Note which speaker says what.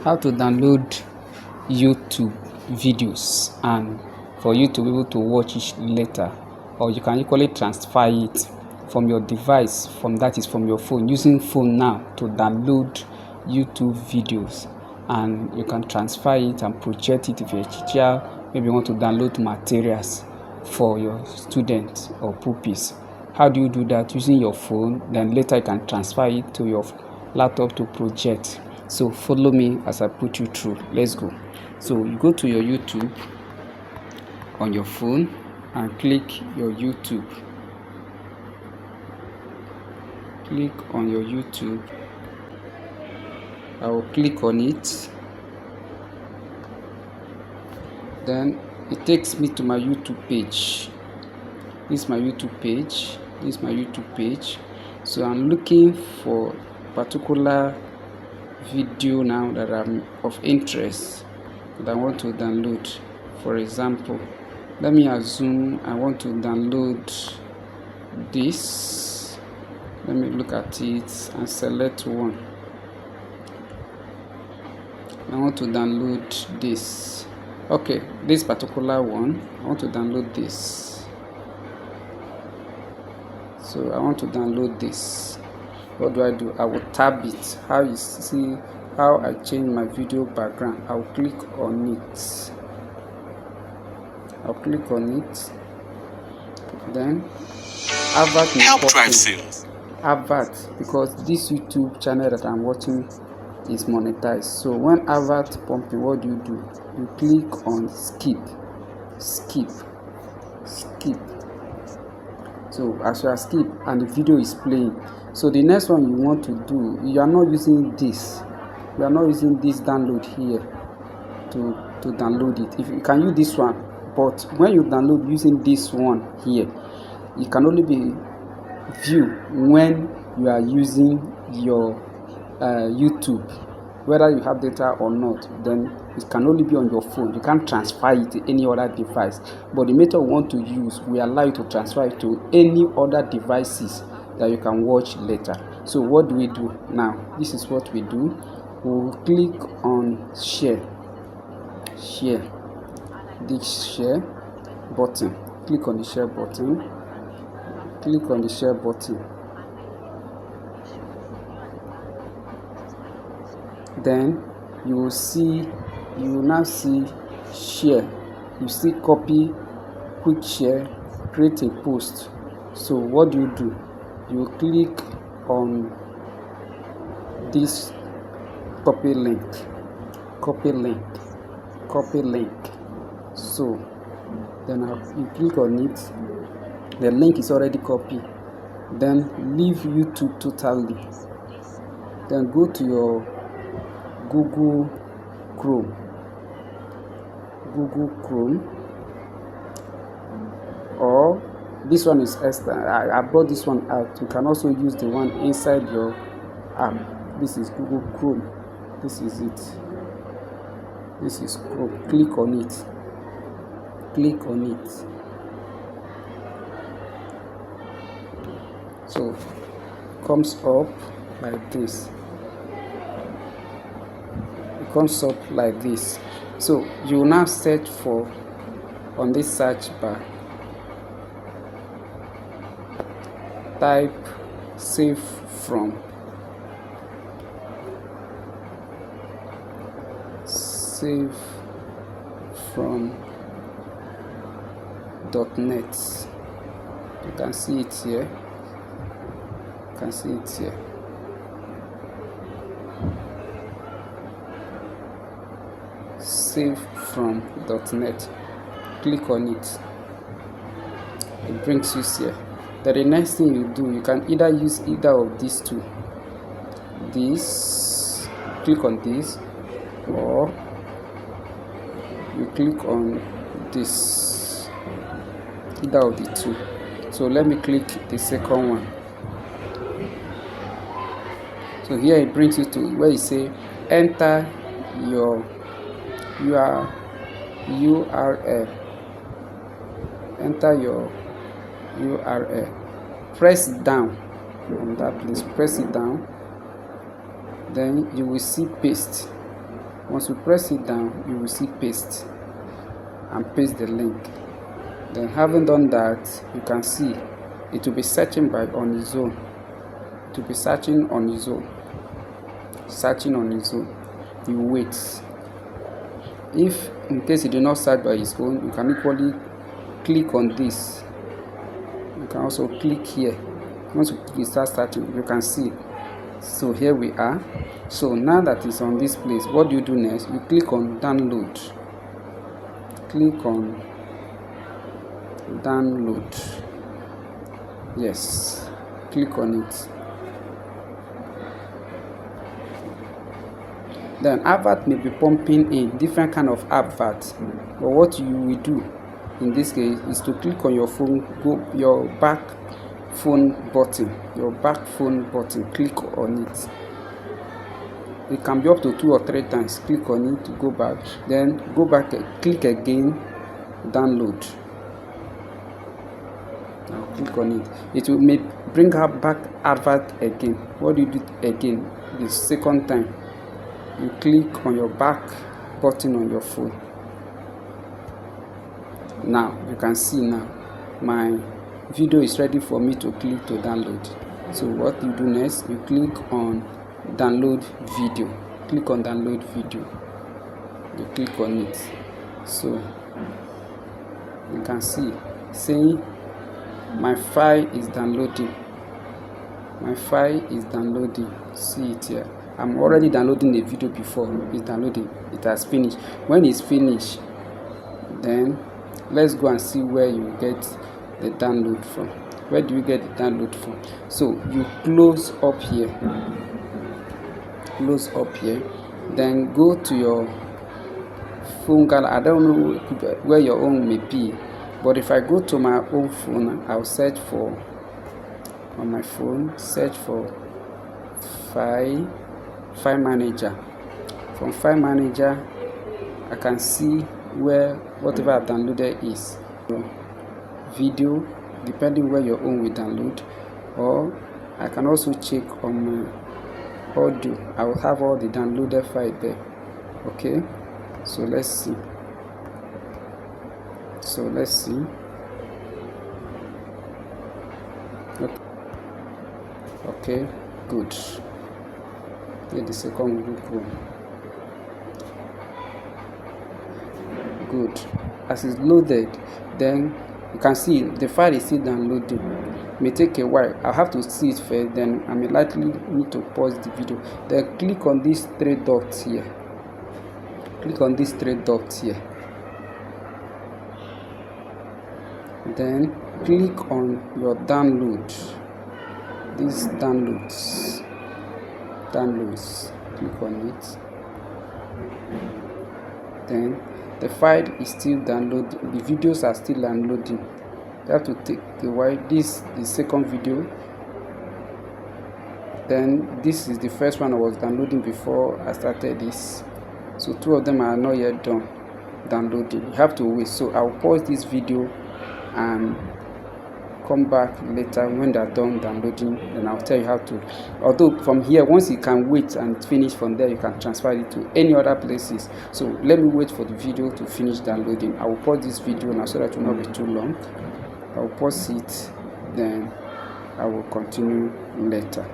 Speaker 1: How to download YouTube videos and for you to be able to watch it later, or you can equally transfer it from your device, from your phone, using phone now to download YouTube videos, and you can transfer it and project it if you're a teacher. Maybe you want to download materials for your students or pupils. How do you do that? Using your phone, then later you can transfer it to your laptop to project. So follow me as I put you through. Let's go. So you go to your YouTube on your phone and click your YouTube. Click on your YouTube. I will click on it. Then it takes me to my YouTube page. This is my YouTube page. This is my YouTube page. So I'm looking for particular video now that I'm of interest that I want to download. For example, let me assume I want to download this. Let me look at it and select one. I want to download this. Okay, this particular one, I want to download this. So I want to download this. What do? I will tab it. How you see how I change my video background? I'll click on it. I'll click on it. Then advert help drive sales. Advert, because this YouTube channel that I'm watching is monetized. So when advert pumping, what do? You click on skip. So as you are skip and the video is playing, so the next one you want to do, you are not using this. You are not using this download here to download it. If you can use this one, but when you download using this one here, it can only be viewed when you are using your YouTube, whether you have data or not. Then it can only be on your phone. You can't transfer it to any other device. But the method we want to use, we allow you to transfer it to any other devices that you can watch later. So what do we do now? This is what we do. We'll click on share. This share button. Click on the share button. Click on the share button. Then you will now see share. You see copy, quick share, create a post. So what do? You click on this copy link. So then you click on it. The link is already copied. Then leave YouTube totally. Then go to your Google Chrome, or this one is extra. I brought this one out. You can also use the one inside your app. This is Google Chrome. This is it. This is Chrome. Click on it. So it comes up like this. So you will now search for, on this search bar, type save from .net. You can see it here. Save from .net. Click on it. It brings you here. Then the next thing you do, you can either use either of these two. This, click on this, or you click on this. Either of the two. So let me click the second one. So here it brings you to where you say enter your URL. Enter your URL. Press down on that place. Press it down. Then you will see paste. Once you press it down, you will see paste, and paste the link. Then having done that, you can see it will be searching on its own. It will be searching on its own. You wait. If in case it did not search by its own, you can equally click on this. You can also click here. Once you start searching, you can see. So here we are. So now that it's on this place, what do you do next? You click on download. Click on download. Yes, click on it. Then advert may be pumping in different kind of adverts, but what you will do in this case is to click on your phone, your back phone button, click on it. It can be up to 2 or 3 times. Click on it to go back, then go back, click again, download. Now click on it. It will bring up back advert again. What do you do again? The second time, you click on your back button on your phone. Now you can see now my video is ready for me to click to download. So what you do next, you click on download video. Click on download video. You click on it. So you can see saying my file is downloading. My file is downloading. See it here. I'm already downloading the video before. It's downloading. It has finished. When it's finished, then let's go and see where you get the download from. Where do you get the download from? So you close up here. Close up here. Then go to your phone gallery. I don't know where your own may be, but if I go to my own phone, I'll search for on my phone. Search for file manager. From file manager, I can see where whatever I've downloaded is. Video, depending where your own will download, or I can also check on my audio. I will have all the downloaded file there. Okay, so let's see. Okay, good. Let the second Google. Good. As it's loaded, then you can see the file is still downloading. It may take a while. I'll have to see it first, then I may likely need to pause the video. Then click on these 3 dots here. Click on these 3 dots here. Then click on your download. These downloads. Click on it. Then the file is still downloading. The videos are still downloading. You have to take a while. This is the second video. Then this is the first one I was downloading before I started this. So 2 of them are not yet done downloading. You have to wait. So I'll pause this video and come back later when they're done downloading, and I'll tell you how to. Although from here, once you can wait and finish from there, you can transfer it to any other places. So let me wait for the video to finish downloading. I will pause this video now so that it will not be too long. I will pause it, then I will continue later.